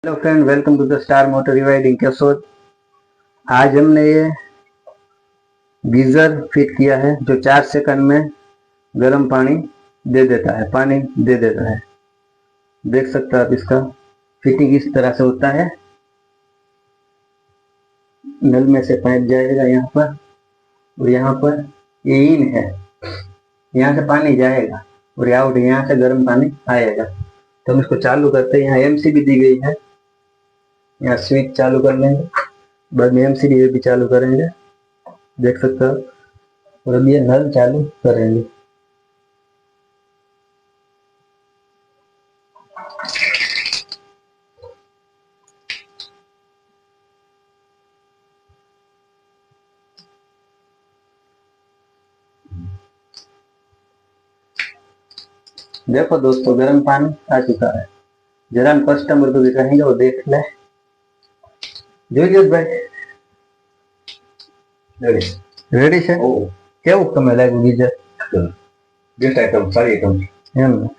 Hello friend, welcome to the star motor rewinding Keshod. आज हमने ये गीजर फिट किया है जो 4 सेकंड में गर्म पानी दे देता है। देख सकते हो आप, इसका फिटिंग इस तरह से होता है। नल में से पाइप जाएगा यहाँ पर, और यहाँ पर ये इन है, यहाँ से पानी जाएगा और आउट, यहाँ से गर्म पानी आएगा। तो हम इसको चालू करते हैं। यहाँ एमसीबी दी गई है, यहाँ स्विच चालू कर लेंगे, बाद में एमसीबी भी चालू करेंगे। देख सकते हो। और अब ये नल चालू करेंगे। देखो दोस्तों, गर्म पानी आ चुका है। जरा हम कस्टमर को भी कहेंगे वो देख ले। જોઈ ભાઈ, રેડી છે? કેવું તમે લાગ્યું ગીઝર? બેસ્ટ આઈટમ, સારી આઈટમ એમ ને?